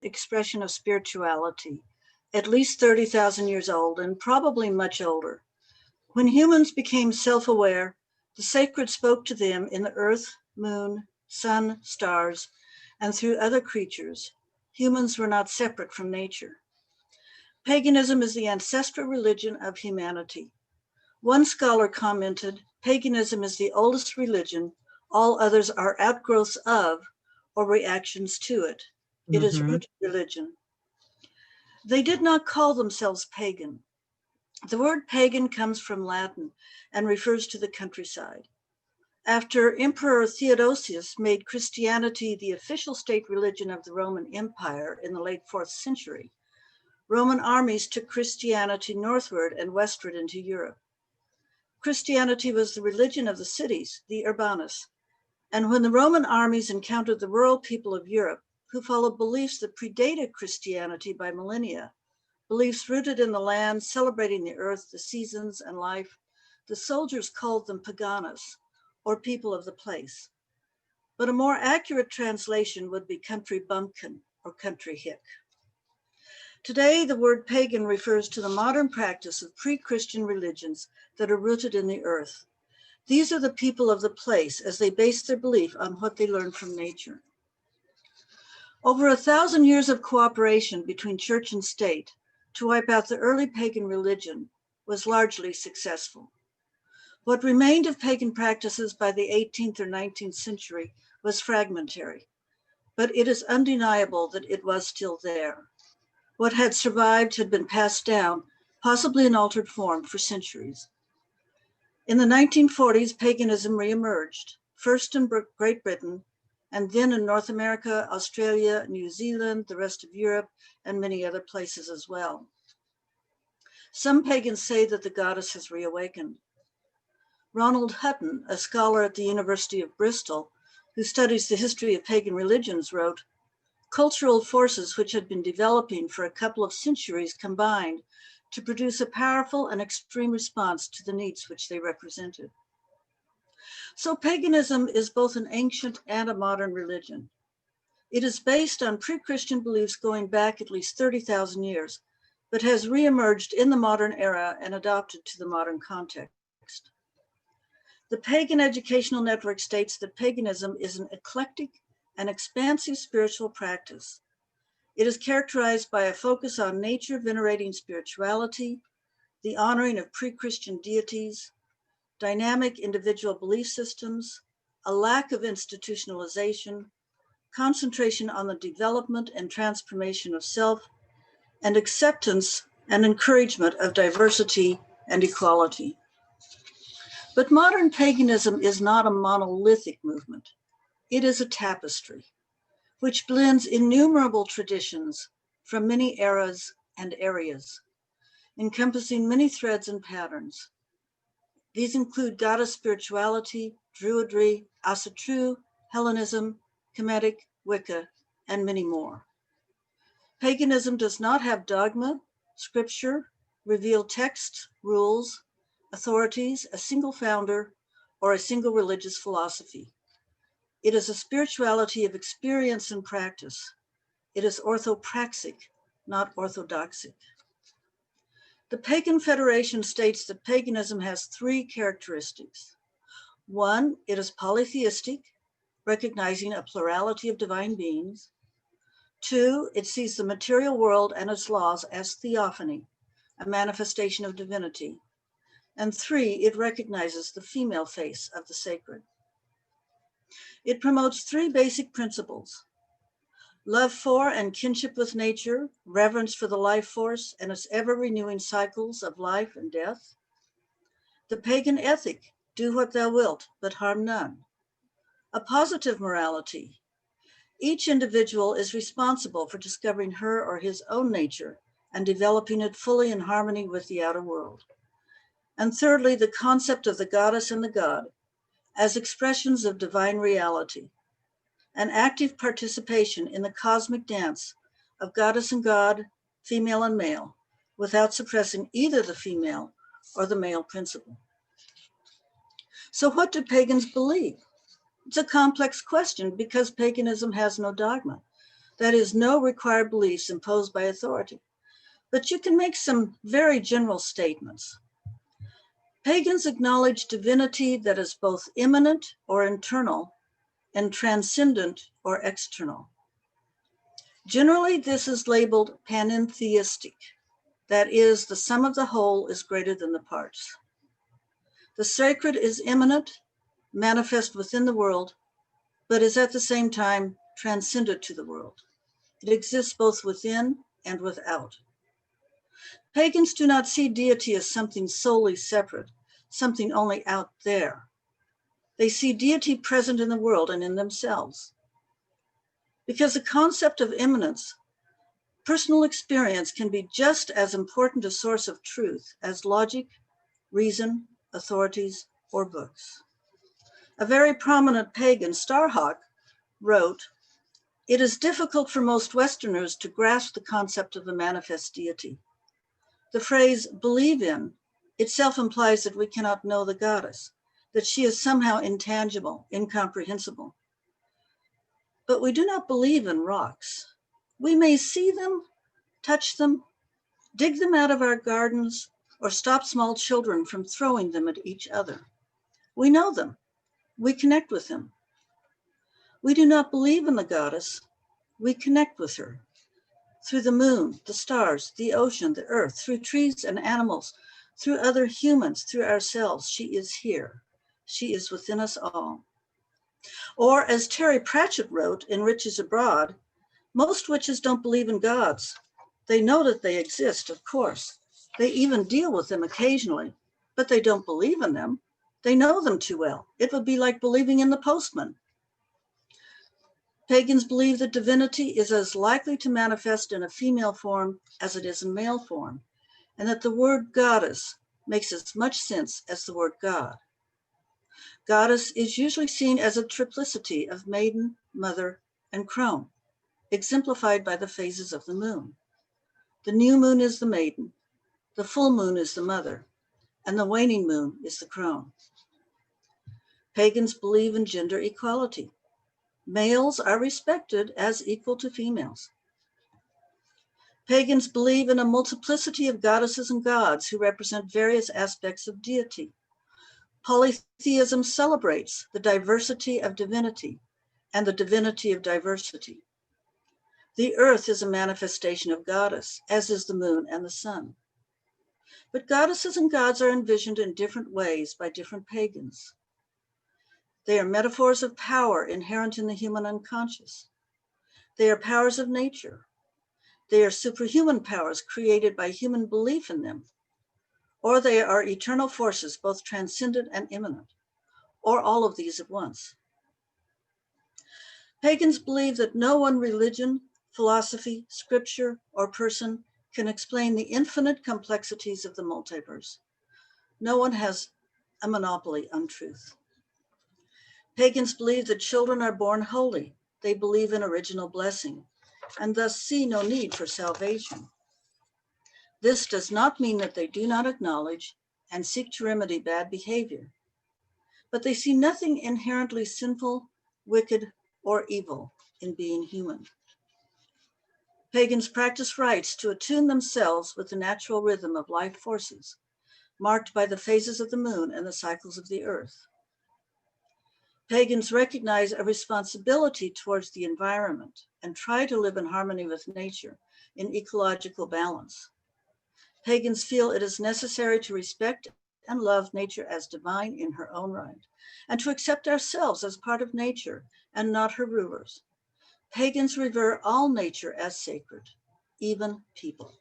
expression of spirituality, at least 30,000 years old and probably much older. When humans became self-aware, the sacred spoke to them in the earth, moon, sun, stars, and through other creatures. Humans were not separate from nature. Paganism is the ancestral religion of humanity. One scholar commented, paganism is the oldest religion. All others are outgrowths of or reactions to it. It is rooted religion. They did not call themselves pagan. The word pagan comes from Latin and refers to the countryside. After Emperor Theodosius made Christianity the official state religion of the Roman Empire in the late 4th century, Roman armies took Christianity northward and westward into Europe. Christianity was the religion of the cities, the urbanus. And when the Roman armies encountered the rural people of Europe, who followed beliefs that predated Christianity by millennia, beliefs rooted in the land, celebrating the earth, the seasons, and life, the soldiers called them paganus, or people of the place. But a more accurate translation would be country bumpkin, or country hick. Today, the word pagan refers to the modern practice of pre-Christian religions that are rooted in the earth. These are the people of the place as they base their belief on what they learned from nature. Over 1,000 years of cooperation between church and state to wipe out the early pagan religion was largely successful. What remained of pagan practices by the 18th or 19th century was fragmentary, but it is undeniable that it was still there. What had survived had been passed down, possibly in altered form, for centuries. In the 1940s, paganism reemerged, first in Great Britain, and then in North America, Australia, New Zealand, the rest of Europe, and many other places as well. Some pagans say that the goddess has reawakened. Ronald Hutton, a scholar at the University of Bristol, who studies the history of pagan religions, wrote, "Cultural forces which had been developing for a couple of centuries combined to produce a powerful and extreme response to the needs which they represented." So paganism is both an ancient and a modern religion. It is based on pre-Christian beliefs going back at least 30,000 years, but has reemerged in the modern era and adopted to the modern context. The Pagan Educational Network states that paganism is an eclectic and expansive spiritual practice. It is characterized by a focus on nature venerating spirituality, the honoring of pre-Christian deities, dynamic individual belief systems, a lack of institutionalization, concentration on the development and transformation of self, and acceptance and encouragement of diversity and equality. But modern paganism is not a monolithic movement. It is a tapestry, which blends innumerable traditions from many eras and areas, encompassing many threads and patterns. These include goddess spirituality, Druidry, Asatru, Hellenism, Kemetic, Wicca, and many more. Paganism does not have dogma, scripture, revealed texts, rules, authorities, a single founder, or a single religious philosophy. It is a spirituality of experience and practice. It is orthopraxic, not orthodoxic. The Pagan Federation states that paganism has 3 characteristics. 1, it is polytheistic, recognizing a plurality of divine beings. 2, it sees the material world and its laws as theophany, a manifestation of divinity. And 3, it recognizes the female face of the sacred. It promotes 3 basic principles: love for and kinship with nature, reverence for the life force and its ever-renewing cycles of life and death. The pagan ethic, do what thou wilt, but harm none. A positive morality. Each individual is responsible for discovering her or his own nature and developing it fully in harmony with the outer world. And thirdly, the concept of the goddess and the god as expressions of divine reality, an active participation in the cosmic dance of goddess and god, female and male, without suppressing either the female or the male principle. So what do pagans believe? It's a complex question because paganism has no dogma. That is, no required beliefs imposed by authority. But you can make some very general statements. Pagans acknowledge divinity that is both immanent or internal and transcendent or external. Generally, this is labeled panentheistic. That is, the sum of the whole is greater than the parts. The sacred is immanent, manifest within the world, but is at the same time transcendent to the world. It exists both within and without. Pagans do not see deity as something solely separate, something only out there. They see deity present in the world and in themselves. Because the concept of immanence, personal experience can be just as important a source of truth as logic, reason, authorities, or books. A very prominent pagan, Starhawk, wrote, "It is difficult for most Westerners to grasp the concept of a manifest deity. The phrase believe in itself implies that we cannot know the goddess, that she is somehow intangible, incomprehensible. But we do not believe in rocks. We may see them, touch them, dig them out of our gardens, or stop small children from throwing them at each other. We know them. We connect with them. We do not believe in the goddess. We connect with her. Through the moon, the stars, the ocean, the earth, through trees and animals, through other humans, through ourselves, she is here. She is within us all." Or, as Terry Pratchett wrote in Witches Abroad, "Most witches don't believe in gods. They know that they exist, of course. They even deal with them occasionally, but they don't believe in them. They know them too well. It would be like believing in the postman." Pagans believe that divinity is as likely to manifest in a female form as it is in male form, and that the word goddess makes as much sense as the word God. Goddess is usually seen as a triplicity of maiden, mother, and crone, exemplified by the phases of the moon. The new moon is the maiden, the full moon is the mother, and the waning moon is the crone. Pagans believe in gender equality. Males are respected as equal to females. Pagans believe in a multiplicity of goddesses and gods who represent various aspects of deity. Polytheism celebrates the diversity of divinity and the divinity of diversity. The earth is a manifestation of goddess, as is the moon and the sun. But goddesses and gods are envisioned in different ways by different pagans. They are metaphors of power inherent in the human unconscious. They are powers of nature. They are superhuman powers created by human belief in them. Or they are eternal forces, both transcendent and immanent, or all of these at once. Pagans believe that no one religion, philosophy, scripture, or person can explain the infinite complexities of the multiverse. No one has a monopoly on truth. Pagans believe that children are born holy. They believe in original blessing, and thus see no need for salvation. This does not mean that they do not acknowledge and seek to remedy bad behavior, but they see nothing inherently sinful, wicked, or evil in being human. Pagans practice rites to attune themselves with the natural rhythm of life forces, marked by the phases of the moon and the cycles of the earth. Pagans recognize a responsibility towards the environment and try to live in harmony with nature, in ecological balance. Pagans feel it is necessary to respect and love nature as divine in her own right, and to accept ourselves as part of nature and not her rulers. Pagans revere all nature as sacred, even people.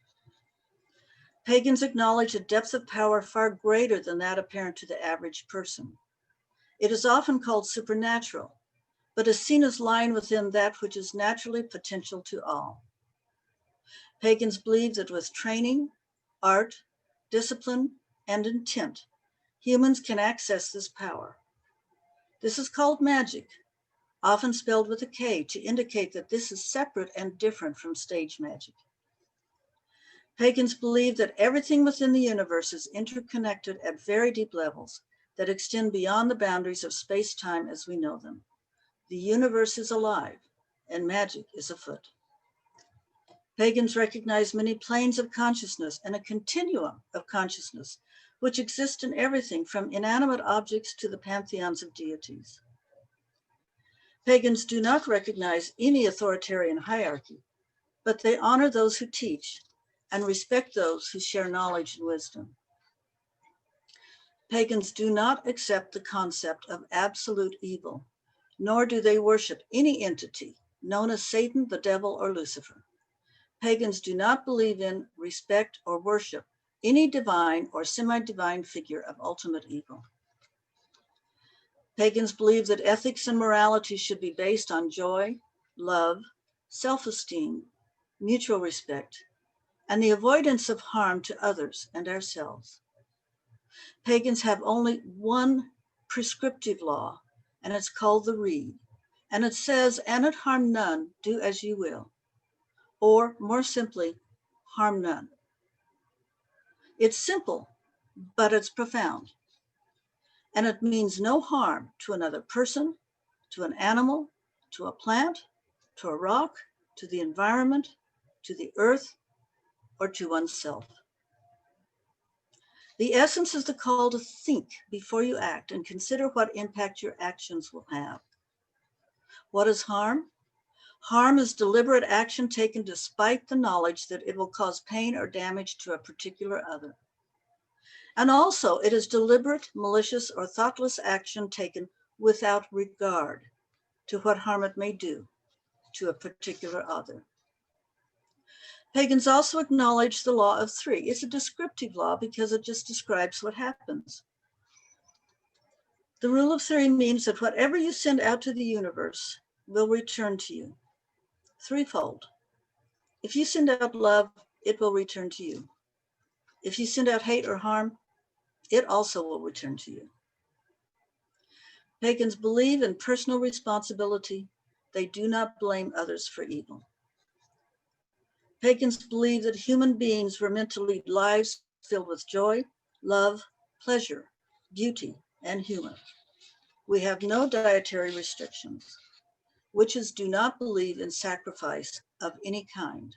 Pagans acknowledge a depth of power far greater than that apparent to the average person. It is often called supernatural, but is seen as lying within that which is naturally potential to all. Pagans believe that with training, art, discipline, and intent, humans can access this power. This is called magic, often spelled with a K to indicate that this is separate and different from stage magic. Pagans believe that everything within the universe is interconnected at very deep levels that extend beyond the boundaries of space-time as we know them. The universe is alive, and magic is afoot. Pagans recognize many planes of consciousness and a continuum of consciousness, which exist in everything from inanimate objects to the pantheons of deities. Pagans do not recognize any authoritarian hierarchy, but they honor those who teach and respect those who share knowledge and wisdom. Pagans do not accept the concept of absolute evil, nor do they worship any entity known as Satan, the devil, or Lucifer. Pagans do not believe in, respect, or worship any divine or semi-divine figure of ultimate evil. Pagans believe that ethics and morality should be based on joy, love, self-esteem, mutual respect, and the avoidance of harm to others and ourselves. Pagans have only one prescriptive law, and it's called the Reed, and it says, "And it harm none, do as you will," or more simply, harm none. It's simple, but it's profound, and it means no harm to another person, to an animal, to a plant, to a rock, to the environment, to the earth, or to oneself. The essence is the call to think before you act and consider what impact your actions will have. What is harm? Harm is deliberate action taken despite the knowledge that it will cause pain or damage to a particular other. And also, it is deliberate, malicious, or thoughtless action taken without regard to what harm it may do to a particular other. Pagans also acknowledge the law of three. It's a descriptive law because it just describes what happens. The rule of three means that whatever you send out to the universe will return to you threefold. If you send out love, it will return to you. If you send out hate or harm, it also will return to you. Pagans believe in personal responsibility. They do not blame others for evil. Pagans believe that human beings were meant to lead lives filled with joy, love, pleasure, beauty, and humor. We have no dietary restrictions. Witches do not believe in sacrifice of any kind.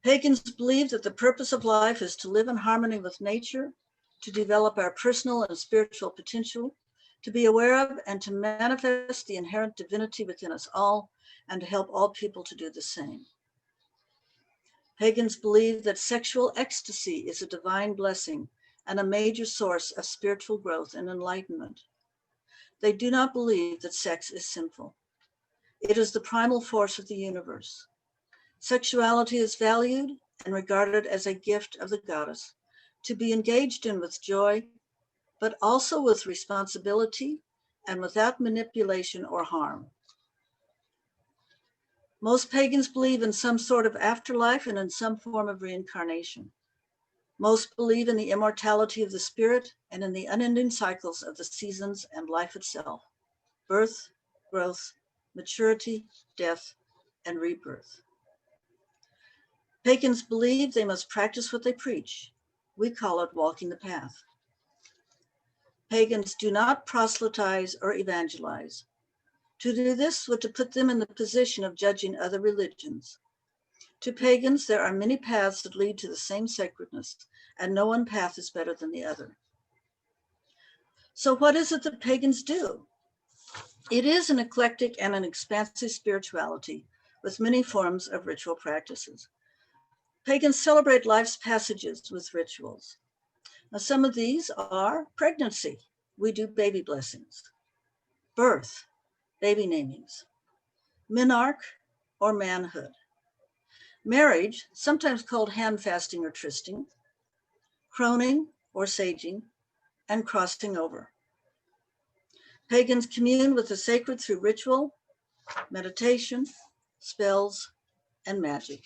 Pagans believe that the purpose of life is to live in harmony with nature, to develop our personal and spiritual potential, to be aware of and to manifest the inherent divinity within us all, and to help all people to do the same. Pagans believe that sexual ecstasy is a divine blessing and a major source of spiritual growth and enlightenment. They do not believe that sex is sinful. It is the primal force of the universe. Sexuality is valued and regarded as a gift of the goddess, to be engaged in with joy, but also with responsibility and without manipulation or harm. Most pagans believe in some sort of afterlife and in some form of reincarnation. Most believe in the immortality of the spirit and in the unending cycles of the seasons and life itself: birth, growth, maturity, death, and rebirth. Pagans believe they must practice what they preach. We call it walking the path. Pagans do not proselytize or evangelize. To do this would to put them in the position of judging other religions. To pagans, there are many paths that lead to the same sacredness, and no one path is better than the other. So what is it that pagans do? It is an eclectic and an expansive spirituality with many forms of ritual practices. Pagans celebrate life's passages with rituals. Now, some of these are pregnancy. We do baby blessings. Birth, baby namings. Menarche or manhood. Marriage, sometimes called hand fasting or trysting. Croning or saging, and crossing over. Pagans commune with the sacred through ritual, meditation, spells, and magic.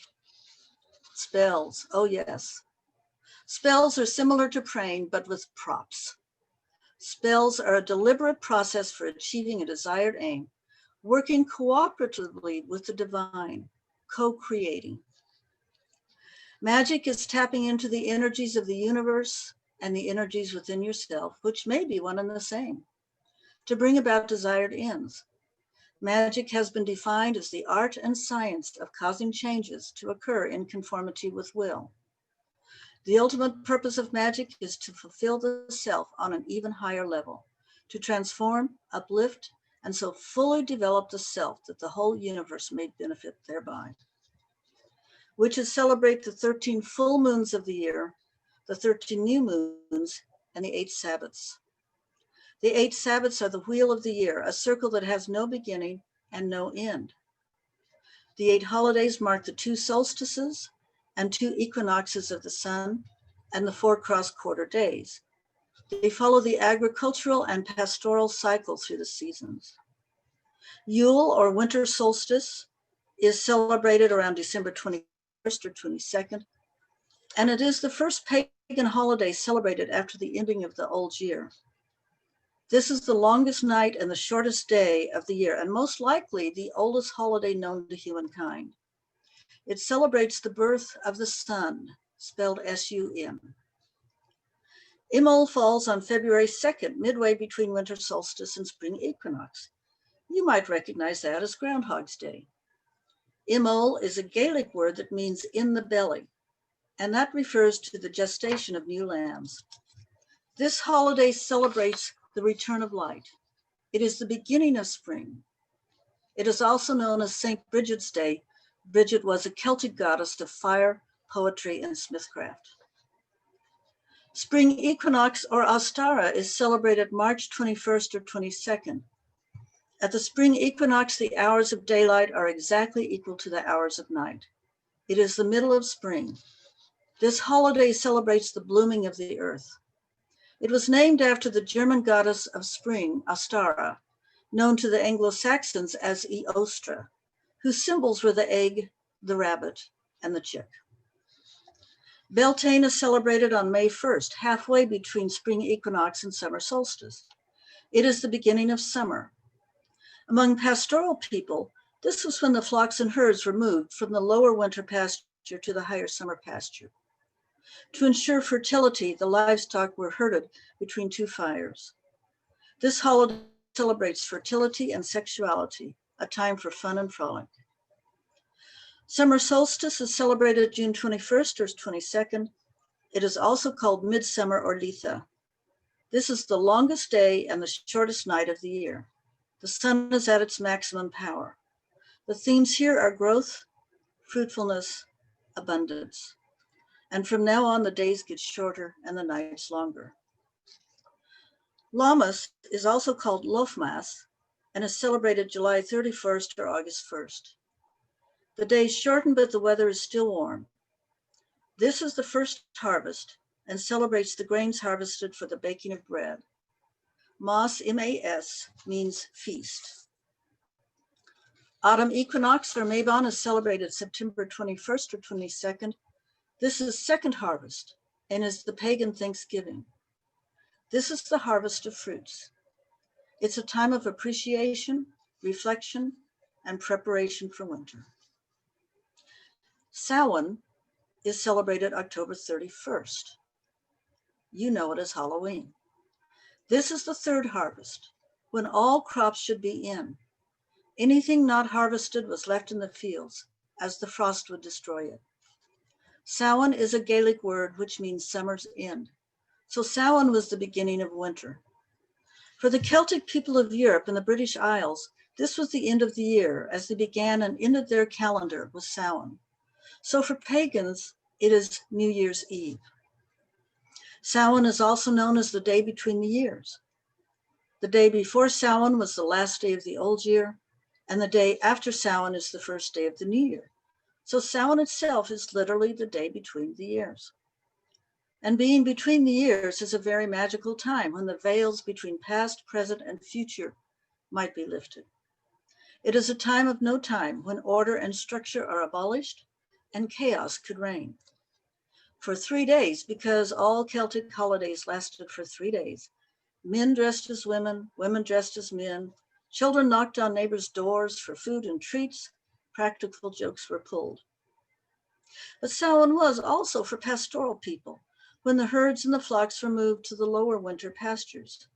Spells, oh yes. Spells are similar to praying, but with props. Spells are a deliberate process for achieving a desired aim, working cooperatively with the divine, co-creating. Magic is tapping into the energies of the universe and the energies within yourself, which may be one and the same, to bring about desired ends. Magic has been defined as the art and science of causing changes to occur in conformity with will. The ultimate purpose of magic is to fulfill the self on an even higher level, to transform, uplift, and so fully develop the self that the whole universe may benefit thereby. Witches celebrate the 13 full moons of the year, the 13 new moons, and the 8 Sabbats. The 8 Sabbats are the wheel of the year, a circle that has no beginning and no end. The 8 holidays mark the 2 solstices and 2 equinoxes of the sun and the 4 cross-quarter days. They follow the agricultural and pastoral cycle through the seasons. Yule, or winter solstice, is celebrated around December 21st or 22nd, and it is the first pagan holiday celebrated after the ending of the old year. This is the longest night and the shortest day of the year, and most likely the oldest holiday known to humankind. It celebrates the birth of the sun, spelled S-U-N. Imol falls on February 2nd, midway between winter solstice and spring equinox. You might recognize that as Groundhog's Day. Imol is a Gaelic word that means in the belly, and that refers to the gestation of new lambs. This holiday celebrates the return of light. It is the beginning of spring. It is also known as St. Bridget's Day. Bridget was a Celtic goddess of fire, poetry, and smithcraft. Spring equinox, or Ostara, is celebrated March 21st or 22nd. At the spring equinox, the hours of daylight are exactly equal to the hours of night. It is the middle of spring. This holiday celebrates the blooming of the earth. It was named after the German goddess of spring, Ostara, known to the Anglo-Saxons as Eostra, whose symbols were the egg, the rabbit, and the chick. Beltane is celebrated on May 1st, halfway between spring equinox and summer solstice. It is the beginning of summer. Among pastoral people, this was when the flocks and herds were moved from the lower winter pasture to the higher summer pasture. To ensure fertility, the livestock were herded between 2 fires. This holiday celebrates fertility and sexuality, a time for fun and frolic. Summer solstice is celebrated June 21st or 22nd. It is also called midsummer or Litha. This is the longest day and the shortest night of the year. The sun is at its maximum power. The themes here are growth, fruitfulness, abundance. And from now on, the days get shorter and the nights longer. Lammas is also called Lofmas and is celebrated July 31st or August 1st. The days shorten, but the weather is still warm. This is the first harvest and celebrates the grains harvested for the baking of bread. Mas, M-A-S, means feast. Autumn equinox, or Mabon, is celebrated September 21st or 22nd. This is second harvest and is the pagan Thanksgiving. This is the harvest of fruits. It's a time of appreciation, reflection, and preparation for winter. Samhain is celebrated October 31st. You know it as Halloween. This is the third harvest, when all crops should be in. Anything not harvested was left in the fields, as the frost would destroy it. Samhain is a Gaelic word which means summer's end. So Samhain was the beginning of winter. For the Celtic people of Europe and the British Isles, this was the end of the year as they began and ended their calendar with Samhain. So for pagans, it is New Year's Eve. Samhain is also known as the day between the years. The day before Samhain was the last day of the old year, and the day after Samhain is the first day of the new year. So Samhain itself is literally the day between the years. And being between the years is a very magical time when the veils between past, present, and future might be lifted. It is a time of no time when order and structure are abolished and chaos could reign. For 3 days, because all Celtic holidays lasted for 3 days, men dressed as women, women dressed as men, children knocked on neighbors' doors for food and treats, practical jokes were pulled. But Samhain was also for pastoral people, when the herds and the flocks were moved to the lower winter pastures,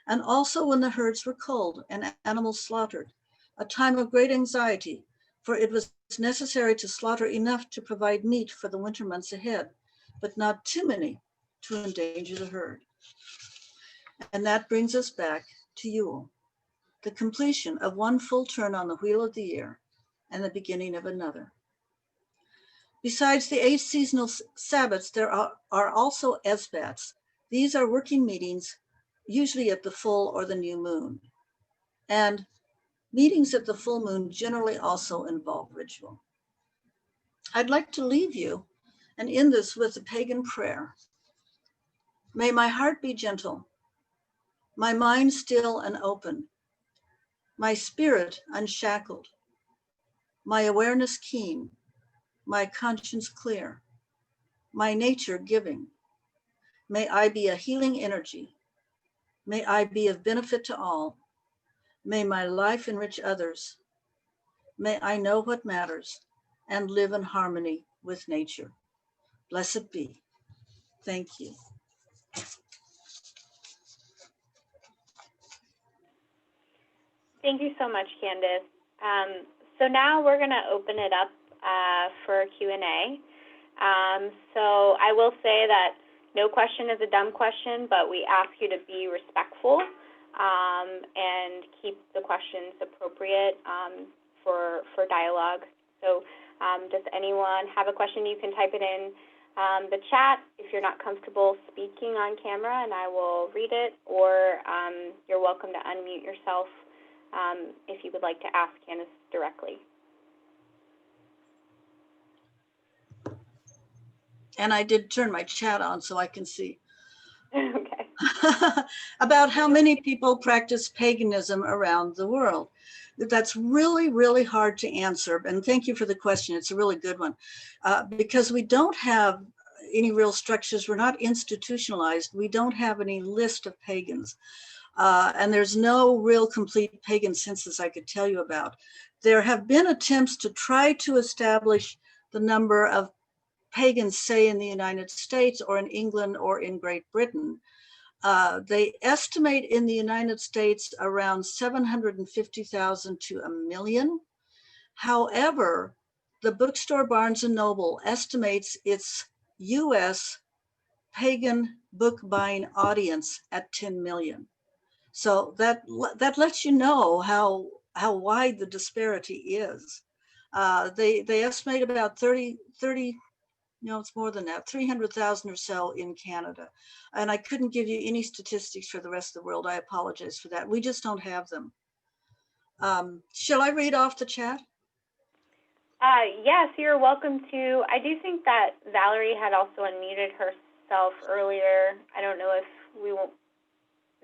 and also when the herds were culled and animals slaughtered, a time of great anxiety, for it was necessary to slaughter enough to provide meat for the winter months ahead, but not too many to endanger the herd. And that brings us back to Yule, the completion of one full turn on the wheel of the year and the beginning of another. Besides the 8 seasonal Sabbats, there are also Esbats. These are working meetings, usually at the full or the new moon. And meetings at the full moon generally also involve ritual. I'd like to leave you and end this with a pagan prayer. May my heart be gentle, my mind still and open, my spirit unshackled, my awareness keen, my conscience clear, my nature giving. May I be a healing energy. May I be of benefit to all. May my life enrich others. May I know what matters and live in harmony with nature. Blessed be. Thank you. Thank you so much, Candace. So now we're going to open it up for Q&A. So I will say that no question is a dumb question, but we ask you to be respectful and keep the questions appropriate for dialogue. So does anyone have a question? You can type it in the chat if you're not comfortable speaking on camera, and I will read it, or you're welcome to unmute yourself if you would like to ask Candace directly. And I did turn my chat on so I can see. Okay. About how many people practice paganism around the world. That's really, really hard to answer. And thank you for the question. It's a really good one. Because we don't have any real structures. We're not institutionalized. We don't have any list of pagans. And there's no real complete pagan census I could tell you about. There have been attempts to try to establish the number of pagans, say in the United States or in England or in Great Britain. They estimate in the United States around 750,000 to 1 million. However, the bookstore Barnes & Noble estimates its US pagan book buying audience at 10 million. So that lets you know how wide the disparity is. They estimate about 30, no, it's more than that, 300,000 or so in Canada. And I couldn't give you any statistics for the rest of the world. I apologize for that. We just don't have them. Shall I read off the chat? Yes, you're welcome to. I do think that Valarie had also unmuted herself earlier. I don't know if we will.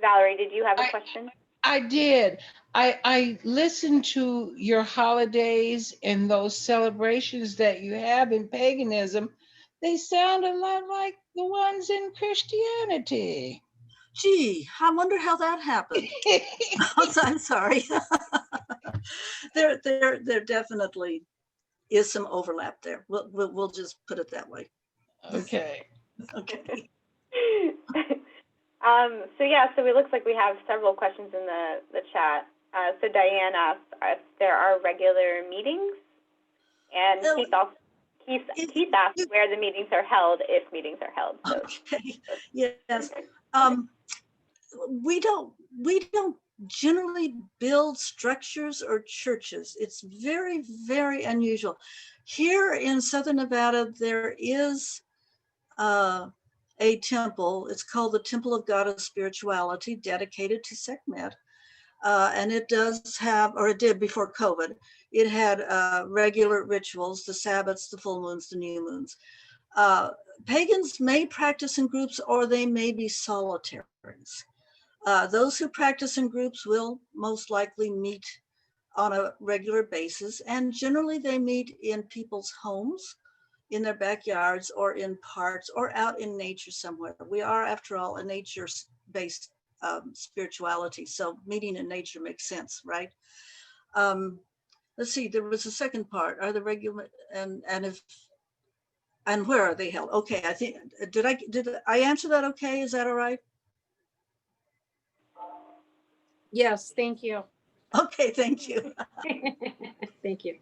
Valarie, did you have a question? I did. I listened to your holidays and those celebrations that you have in paganism. They sound a lot like the ones in Christianity. Gee, I wonder how that happened. I'm sorry. There definitely is some overlap there. We'll just put it that way. Okay. Okay. So it looks like we have several questions in the chat. So Diane asked if there are regular meetings, and Keith asked where the meetings are held, if meetings are held. So. Okay. Yes. We don't generally build structures or churches. It's very, very unusual. Here in Southern Nevada, there is a temple. It's called the Temple of Goddess Spirituality, dedicated to Sekhmet. And it does have, or it did before COVID, it had regular rituals, the Sabbats, the full moons, the new moons. Pagans may practice in groups, or they may be solitaries. Those who practice in groups will most likely meet on a regular basis, and generally they meet in people's homes, in their backyards, or in parks, or out in nature somewhere. We are, after all, a nature-based spirituality, so meeting in nature makes sense, right? Let's see, there was a second part. Are the regular, and where are they held? Okay, I think, did I answer that okay? Is that all right? Yes, thank you. Okay, thank you. Thank you.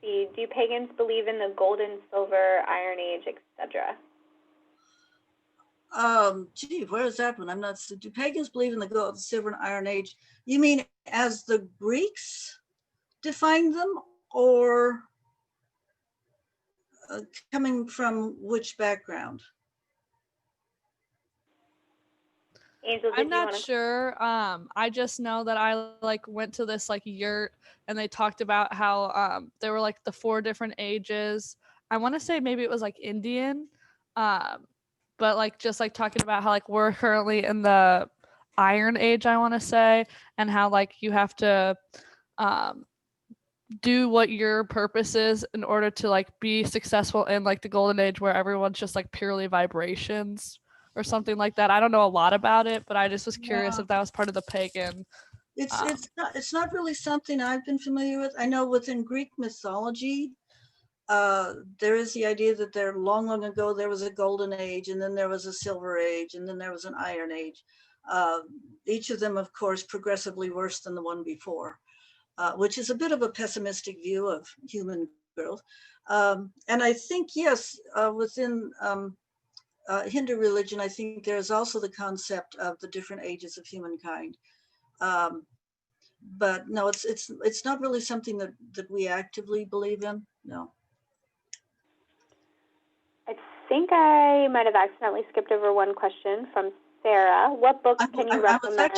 See, do pagans believe in the golden, silver, iron age, etc.? Gee, where is that one? I'm not. Do pagans believe in the gold, silver, and iron age? You mean as the Greeks defined them, or coming from which background? Angel, did I'm you not want to? sure. I just know that I like went to this like yurt and they talked about how there were like the 4 different ages. I want to say maybe it was like Indian. But like just like talking about how like we're currently in the Iron Age, I want to say, and how like you have to um do what your purpose is in order to like be successful in like the golden age where everyone's just like purely vibrations or something like that. I don't know a lot about it, but I just was curious Yeah. if that was part of the pagan. It's not really something I've been familiar with. I know within Greek mythology, there is the idea that there long ago there was a golden age, and then there was a silver age, and then there was an iron age. Each of them, of course, progressively worse than the one before, which is a bit of a pessimistic view of human growth. And I think, yes, within Hindu religion, I think there's also the concept of the different ages of humankind. But no, it's not really something that we actively believe in. No. I think I might have accidentally skipped over one question from Sarah. What books can you recommend?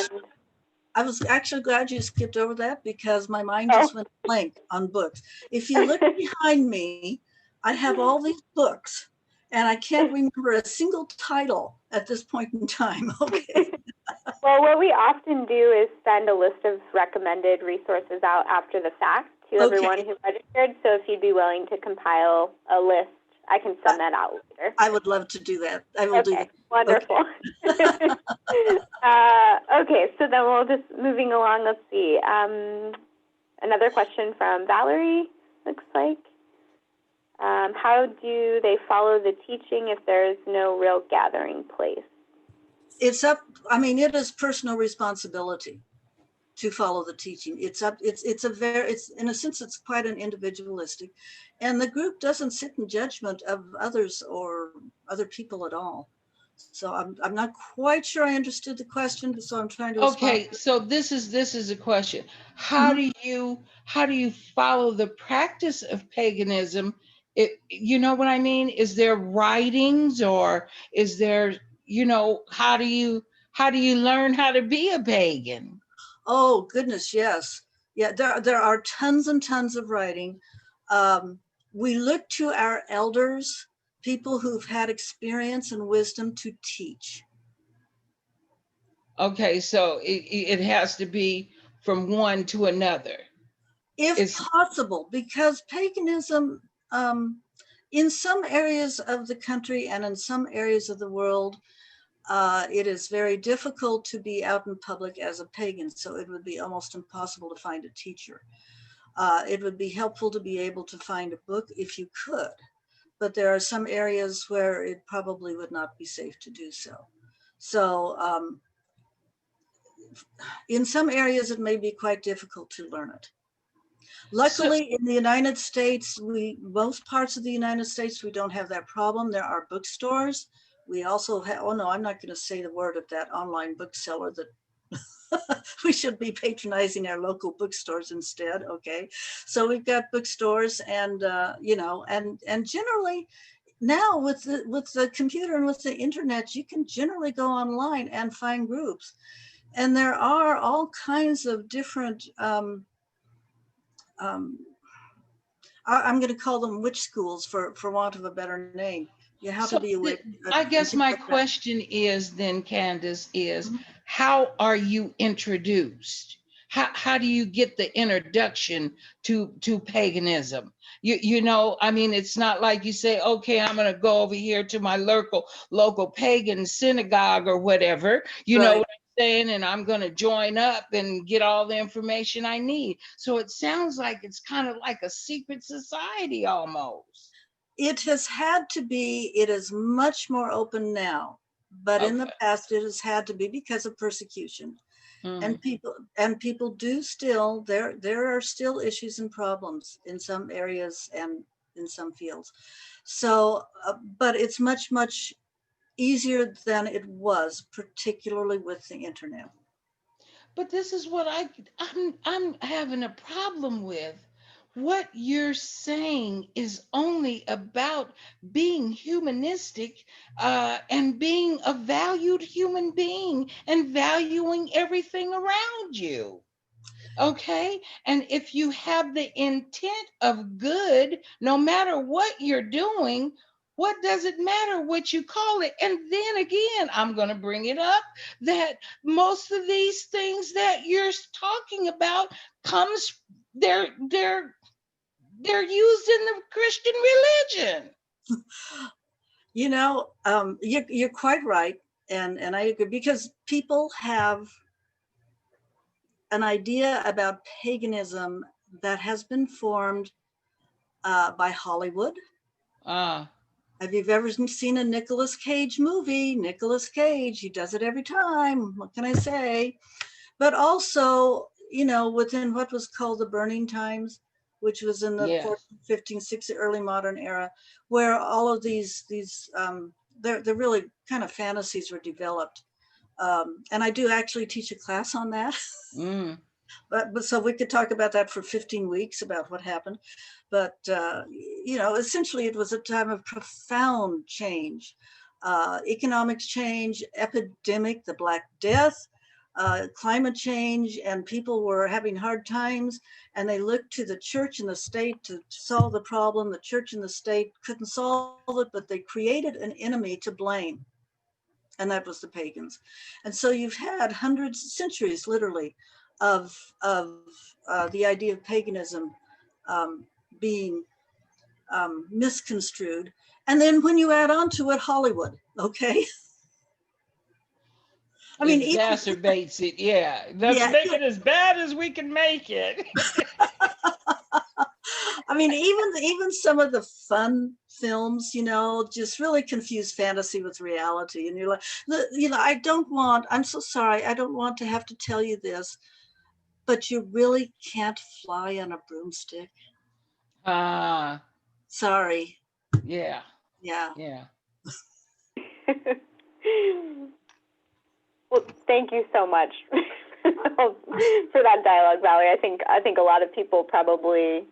I was actually glad you skipped over that because my mind Oh. just went blank on books. If you look behind me, I have all these books and I can't remember a single title at this point in time. Okay. Well, what we often do is send a list of recommended resources out after the fact to everyone who registered. So if you'd be willing to compile a list, I can send that out later. I would love to do that. I will do that. Wonderful. Okay. Okay, so then we'll just moving along. Let's see. Another question from Valarie, looks like. How do they follow the teaching if there is no real gathering place? It's up. I mean, it is personal responsibility to follow the teaching. It's in a sense, it's quite an individualistic, and the group doesn't sit in judgment of others or other people at all. So I'm not quite sure I understood the question, so I'm trying to respond. Okay, so this is a question. How do you follow the practice of paganism? You know what I mean? Is there writings, or is there, how do you learn how to be a pagan? Oh goodness, yes. Yeah, there are tons and tons of writing. We look to our elders, people who've had experience and wisdom to teach. Okay, so it has to be from one to another. If possible, because paganism, in some areas of the country and in some areas of the world, it is very difficult to be out in public as a pagan, so it would be almost impossible to find a teacher. It would be helpful to be able to find a book if you could, but there are some areas where it probably would not be safe to do so. So in some areas, it may be quite difficult to learn it. Luckily, in the United States, most parts of the United States, we don't have that problem. There are bookstores. We also have, oh no, I'm not going to say the word of that online bookseller that we should be patronizing our local bookstores instead. Okay. So we've got bookstores and, and generally now with the computer and with the internet, you can generally go online and find groups. And there are all kinds of different, I'm going to call them witch schools for want of a better name. You have to be aware. I guess my question is then, Candace, is how are you introduced? How do you get the introduction to paganism? I mean, it's not like you say, okay, I'm going to go over here to my local pagan synagogue or whatever, you know what I'm saying? And I'm going to join up and get all the information I need. So it sounds like it's kind of like a secret society almost. It has had to be, it is much more open now, but in the past it has had to be because of persecution. And people do still, there are still issues and problems in some areas and in some fields. So, but it's much, much easier than it was, particularly with the internet. But this is what I'm having a problem with. What you're saying is only about being humanistic and being a valued human being and valuing everything around you. Okay. And if you have the intent of good, no matter what you're doing, what does it matter what you call it? And then again, I'm going to bring it up that most of these things that you're talking about they're used in the Christian religion. You know, you're quite right, and I agree, because people have an idea about paganism that has been formed by Hollywood. Have you ever seen a Nicolas Cage movie? Nicolas Cage, he does it every time. What can I say? But also, you know, within what was called the Burning Times, which was in the 14th, 15th, 16th, early modern era, where all of these they're really kind of fantasies were developed. And I do actually teach a class on that. But so we could talk about that for 15 weeks about what happened. But, you know, essentially it was a time of profound change, economics change, epidemic, the Black Death, climate change, and people were having hard times, and they looked to the church and the state to solve the problem. The church and the state couldn't solve it, but they created an enemy to blame. And that was the pagans. And so you've had hundreds, centuries, literally, of the idea of paganism being misconstrued. And then when you add on to it Hollywood, okay? I mean, exacerbates it. Yeah, let's make it as bad as we can make it. I mean, even some of the fun films, you know, just really confuse fantasy with reality. And you're like, you know, I'm so sorry, I don't want to have to tell you this, but you really can't fly on a broomstick. Sorry. Yeah. Well, thank you so much for that dialogue, Valarie. I think a lot of people probably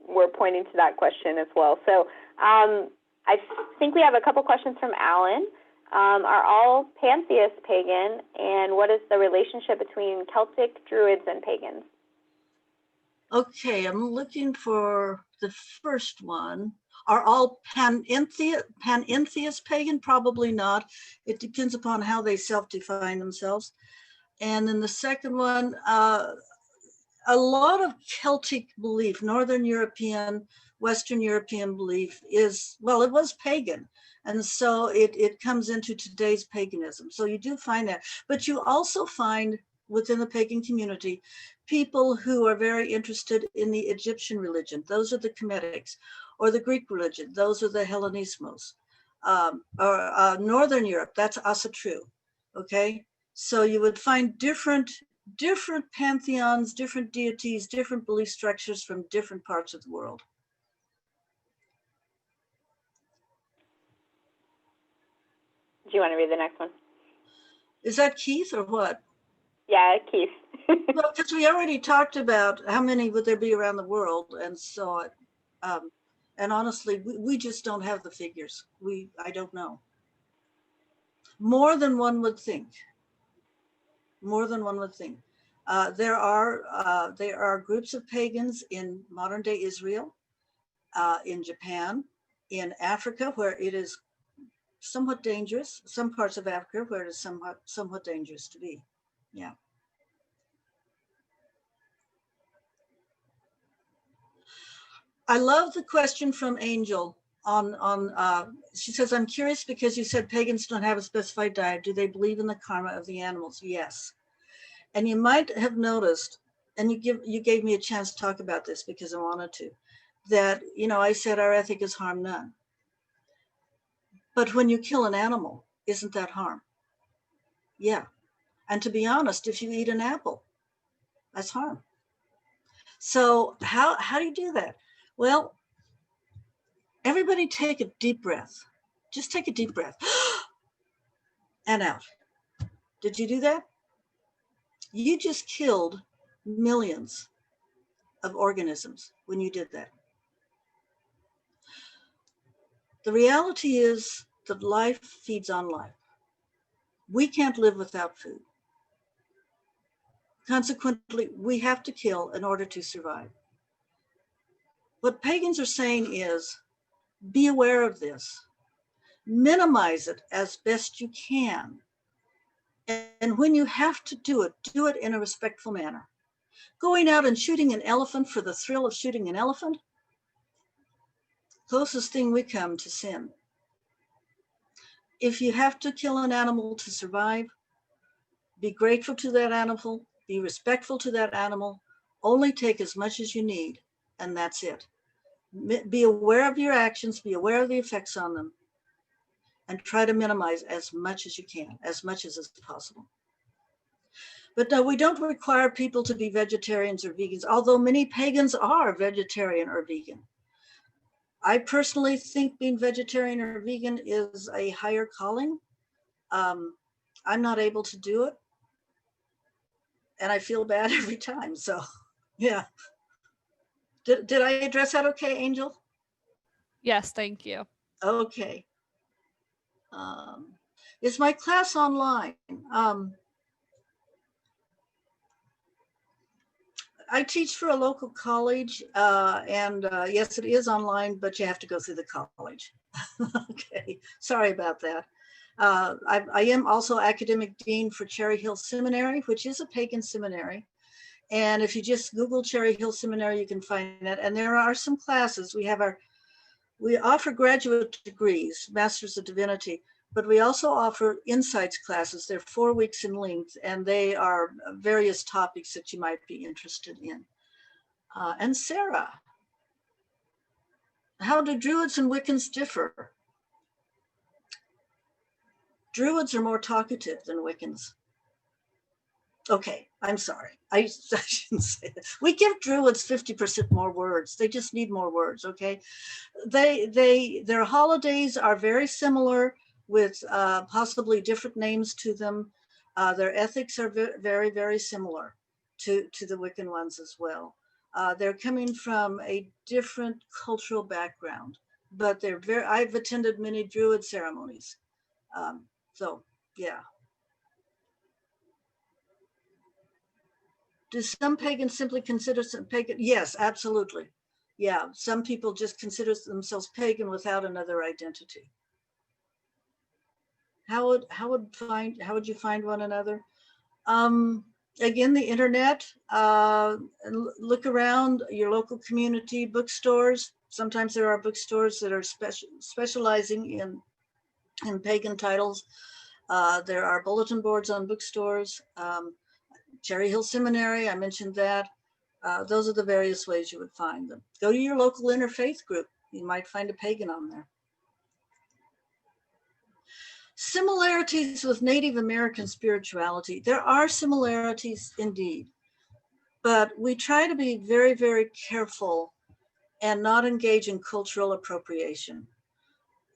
were pointing to that question as well. So I think we have a couple questions from Alan. Are all pantheists pagan, and what is the relationship between Celtic, Druids, and pagans? Okay, I'm looking for the first one. Are all panentheists pagan? Probably not. It depends upon how they self-define themselves. And then the second one, a lot of Celtic belief, Northern European, Western European belief is, well, it was pagan. And so it comes into today's paganism. So you do find that. But you also find within the pagan community, people who are very interested in the Egyptian religion. Those are the Kemetics. Or the Greek religion. Those are the Hellenismos. Or Northern Europe, that's Asatru. Okay? So you would find different pantheons, different deities, different belief structures from different parts of the world. Do you want to read the next one? Is that Keith or what? Yeah, Keith. Well, because we already talked about how many would there be around the world, and so, and honestly, we just don't have the figures. I don't know. More than one would think. More than one would think. There are groups of pagans in modern day Israel, in Japan, in Africa, where it is somewhat dangerous. Some parts of Africa where it is somewhat dangerous to be. Yeah. I love the question from Angel she says, I'm curious because you said pagans don't have a specified diet. Do they believe in the karma of the animals? Yes. And you might have noticed, and you gave me a chance to talk about this because I wanted to, that, you know, I said our ethic is harm none. But when you kill an animal, isn't that harm? Yeah. And to be honest, if you eat an apple, that's harm. So how do you do that? Well, everybody take a deep breath. Just take a deep breath and out. Did you do that? You just killed millions of organisms when you did that. The reality is that life feeds on life. We can't live without food. Consequently, we have to kill in order to survive. What pagans are saying is, be aware of this. Minimize it as best you can. And when you have to do it in a respectful manner. Going out and shooting an elephant for the thrill of shooting an elephant, closest thing we come to sin. If you have to kill an animal to survive, be grateful to that animal, be respectful to that animal, only take as much as you need, and that's it. Be aware of your actions, be aware of the effects on them, and try to minimize as much as you can, as much as is possible. But no, we don't require people to be vegetarians or vegans, although many pagans are vegetarian or vegan. I personally think being vegetarian or vegan is a higher calling. I'm not able to do it, and I feel bad every time. So, yeah. Did I address that okay, Angel? Yes, thank you. Okay. Is my class online? I teach for a local college, and yes, it is online, but you have to go through the college. Okay, sorry about that. I am also academic dean for Cherry Hill Seminary, which is a pagan seminary. And if you just Google Cherry Hill Seminary, you can find that. And there are some classes. We offer graduate degrees, Masters of Divinity, but we also offer insights classes. They're 4 weeks in length, and they are various topics that you might be interested in. And Sarah, how do Druids and Wiccans differ? Druids are more talkative than Wiccans. Okay, I'm sorry. I shouldn't say that. We give Druids 50% more words. They just need more words, okay? Their holidays are very similar with possibly different names to them. Their ethics are very, very similar to the Wiccan ones as well. They're coming from a different cultural background, but I've attended many Druid ceremonies. So, yeah. Do some pagans simply consider some pagan? Yes, absolutely. Yeah, some people just consider themselves pagan without another identity. How would you find one another? Again, the internet. Look around your local community bookstores. Sometimes there are bookstores that are specializing in pagan titles. There are bulletin boards on bookstores. Cherry Hill Seminary, I mentioned that. Those are the various ways you would find them. Go to your local interfaith group. You might find a pagan on there. Similarities with Native American spirituality. There are similarities indeed, but we try to be very, very careful and not engage in cultural appropriation.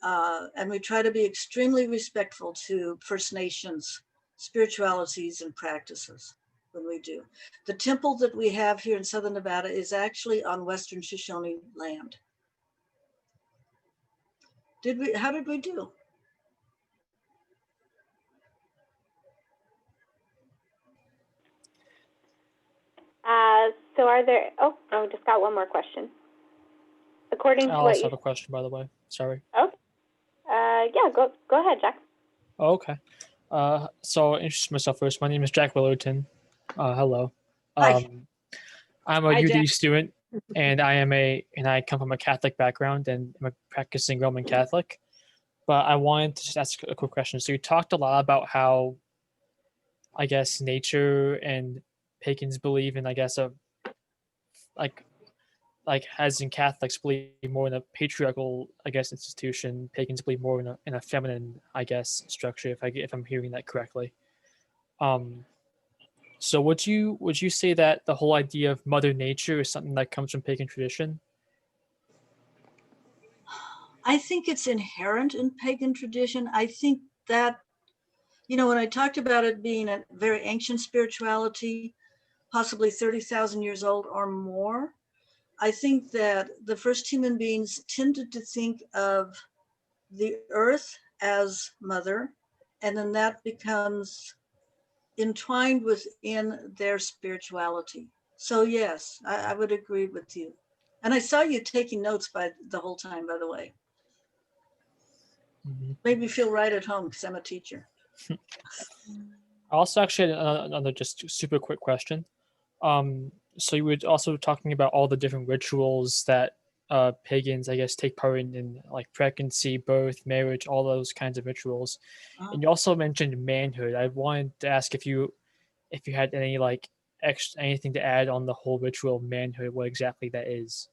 And we try to be extremely respectful to First Nations spiritualities and practices when we do. The temple that we have here in Southern Nevada is actually on Western Shoshone land. How did we do? So are there, just got one more question. According to I what also you, have a question, by the way. Sorry. okay. Yeah, go ahead, Jack. Oh, okay. So I'll introduce myself first. My name is Jack Willerton. Hello. Hi. I'm a Hi, UD Jack. student, and I come from a Catholic background, and I'm a practicing Roman Catholic. But I wanted to just ask a quick question. So you talked a lot about how, I guess, nature and pagans believe in, I guess, like as in Catholics believe more in a patriarchal, I guess, institution. Pagans believe more in a feminine, I guess, structure. If I'm hearing that correctly. So would you say that the whole idea of Mother Nature is something that comes from pagan tradition? I think it's inherent in pagan tradition. I think that, when I talked about it being a very ancient spirituality, possibly 30,000 years old or more, I think that the first human beings tended to think of the earth as mother, and then that becomes entwined within their spirituality. So yes, I would agree with you. And I saw you taking notes by the whole time, by the way. Mhm. Made me feel right at home because I'm a teacher. I also actually had another just super quick question. So you were also talking about all the different rituals that pagans, I guess, take part in like pregnancy, birth, marriage, all those kinds of rituals. And you also mentioned manhood. I wanted to ask if you had any like anything to add on the whole ritual of manhood, what exactly that is.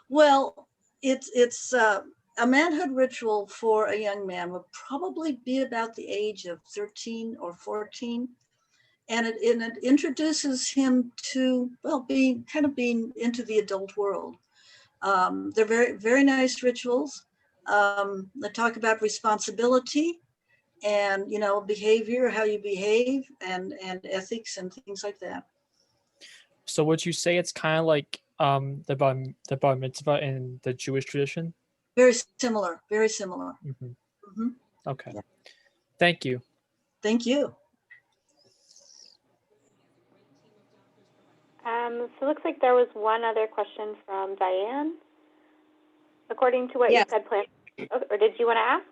Well, it's a manhood ritual for a young man would probably be about the age of 13 or 14. And it introduces him to, well, being into the adult world. They're very, very nice rituals. They talk about responsibility and, behavior, how you behave, and ethics and things like that. So would you say it's kind of like the bar mitzvah in the Jewish tradition? Very similar, very similar. Mm-hmm. Mm-hmm. Okay. Yeah. Thank you. Thank you. So it looks like there was one other question from Diane. According to what you said, or did you want to ask?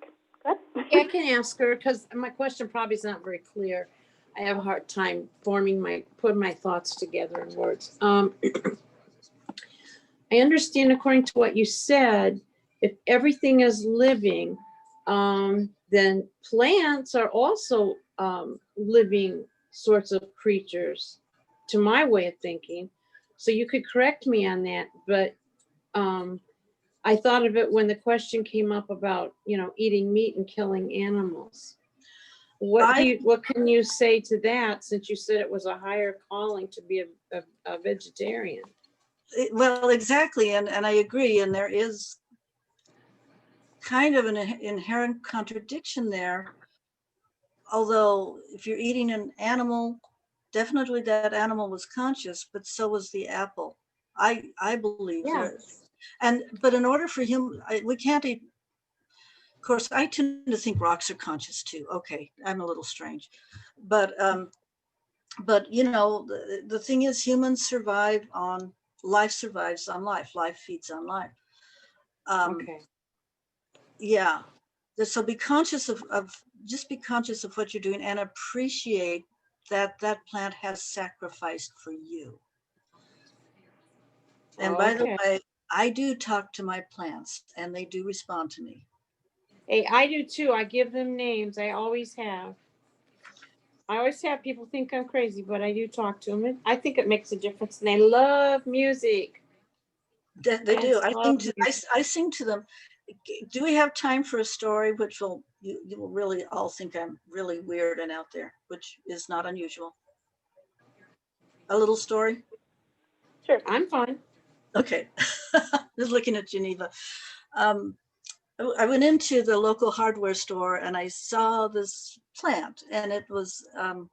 Good. Yeah, I can ask her because my question probably is not very clear. I have a hard time putting my thoughts together in words. I understand, according to what you said, if everything is living, then plants are also living sorts of creatures, to my way of thinking. So you could correct me on that, but I thought of it when the question came up about, eating meat and killing animals. What can you say to that, since you said it was a higher calling to be a vegetarian? Well, exactly, and I agree, and there is kind of an inherent contradiction there. Although if you're eating an animal, definitely that animal was conscious, but so was the apple. I believe there. But in order for him, we can't eat. Of course, I tend to think rocks are conscious too. Okay, I'm a little strange, but the thing is, humans survive on life. Survives on life. Life feeds on life. Okay. Yeah. So be conscious of just be conscious of what you're doing and appreciate that that plant has sacrificed for you. And by the way, I do talk to my plants and they do respond to me. Hey, I do too. I give them names. I always have. I always have people think I'm crazy, but I do talk to them. I think it makes a difference. And they love music. They do. I sing to them. Do we have time for a story which you will really all think I'm really weird and out there, which is not unusual? A little story? Sure, I'm fine. Okay. Just looking at Geneva. I went into the local hardware store and I saw this plant, and it was an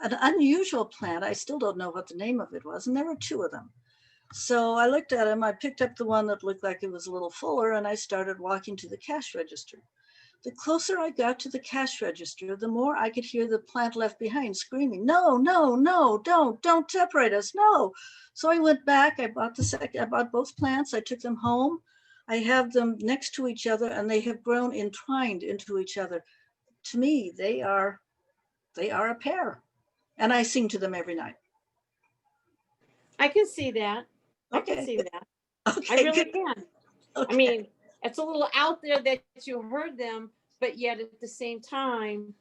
unusual plant. I still don't know what the name of it was, and there were two of them. So I looked at them. I picked up the one that looked like it was a little fuller, and I started walking to the cash register. The closer I got to the cash register, the more I could hear the plant left behind screaming, "No, no, no, don't separate us, no." So I went back, I bought both plants, I took them home. I have them next to each other, and they have grown entwined into each other. To me, they are a pair. And I sing to them every night. I can see that. Okay. I can see that. Okay, I really can. Okay. I mean, it's a little out there that you heard them, but yet at the same time,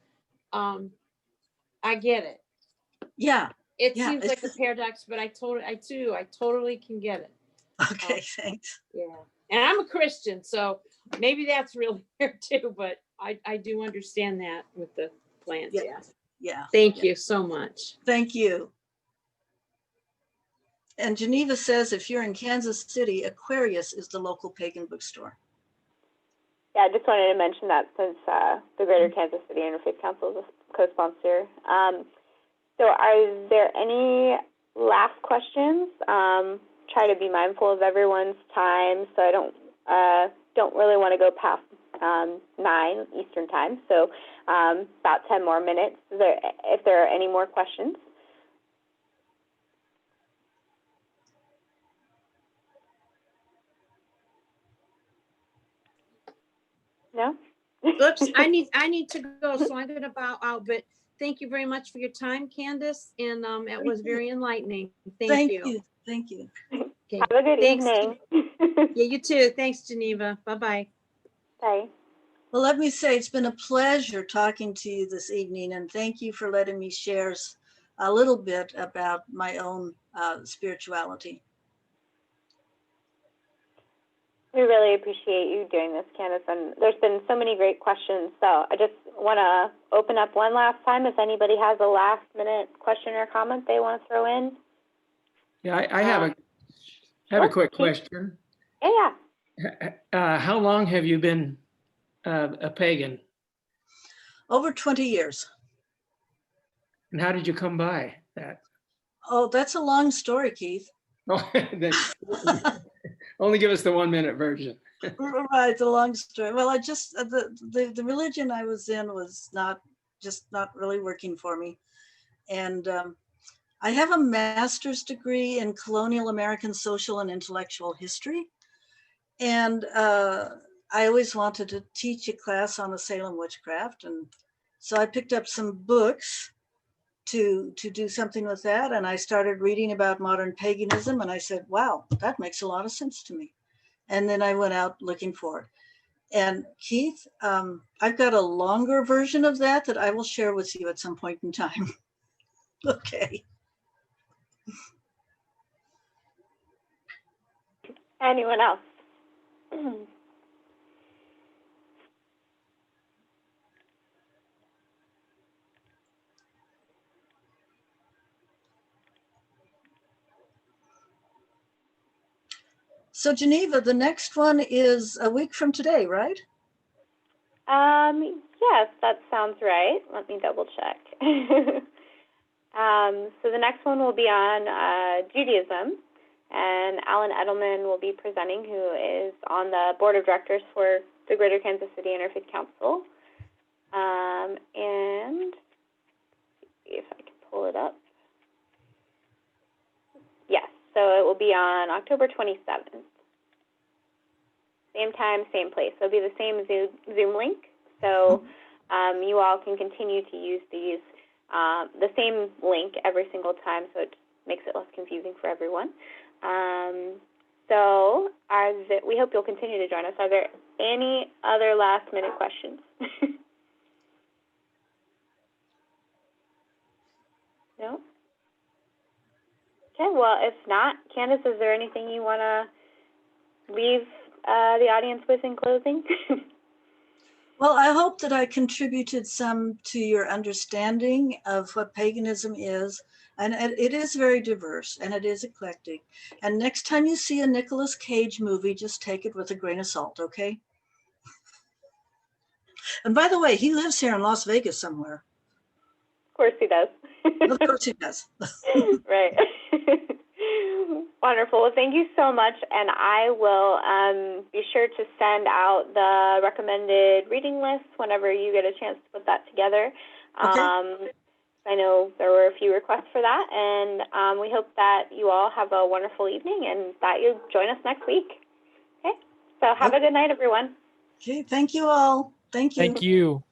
I get it. Yeah. It seems like a paradox, but I totally can get it. Okay, thanks. Yeah. And I'm a Christian, so maybe that's really here too, but I do understand that with the plants. Yeah. Yeah. Thank you so much. Thank you. And Geneva says, if you're in Kansas City, Aquarius is the local pagan bookstore. Yeah, I just wanted to mention that since the Greater Kansas City Interfaith Council is a co-sponsor. So are there any last questions? Try to be mindful of everyone's time, so I don't really want to go past 9 Eastern time, so about 10 more minutes. If there are any more questions. No? Oops, I need to go, so I'm going to bow out. But thank you very much for your time, Candace, and it was very enlightening. Thank you. Thank you. Okay. Have a good Thanks. evening. Yeah, you too. Thanks, Geneva. Bye-bye. Bye. Well, let me say it's been a pleasure talking to you this evening, and thank you for letting me share a little bit about my own spirituality. We really appreciate you doing this, Candace, and there's been so many great questions. So I just want to open up one last time if anybody has a last-minute question or comment they want to throw in. Yeah, I have a quick question. Yeah. How long have you been a pagan? Over 20 years. And how did you come by that? Oh, that's a long story, Keith. Oh, only give us the 1-minute version. Right, the long story. Well, I just the religion I was in was not really working for me, and I have a master's degree in colonial American social and intellectual history, and I always wanted to teach a class on the Salem witchcraft, and so I picked up some books to do something with that, and I started reading about modern paganism, and I said, wow, that makes a lot of sense to me. And then I went out looking for it. And Keith, I've got a longer version of that I will share with you at some point in time. Okay. Anyone else? So Geneva, the next one is a week from today, right? Yes, that sounds right. Let me double check. So the next one will be on Judaism, and Alan Edelman will be presenting, who is on the board of directors for the Greater Kansas City Interfaith Council. And see if I can pull it up. Yes, so it will be on October 27th. Same time, same place. So it'll be the same Zoom link. So you all can continue to use the same link every single time, so it makes it less confusing for everyone. So we hope you'll continue to join us. Are there any other last-minute questions? No? Okay, well, if not, Candace, is there anything you want to leave the audience with in closing? Well, I hope that I contributed some to your understanding of what paganism is. And it is very diverse and it is eclectic. And next time you see a Nicolas Cage movie, just take it with a grain of salt, okay? And by the way, he lives here in Las Vegas somewhere. Of course he does. Of course he does. Right. Wonderful. Well, thank you so much. And I will be sure to send out the recommended reading list whenever you get a chance to put that together. Okay. I know there were a few requests for that, and we hope that you all have a wonderful evening and that you join us next week. Okay? So have a good night, everyone. Okay, thank you all. Thank you. Thank you.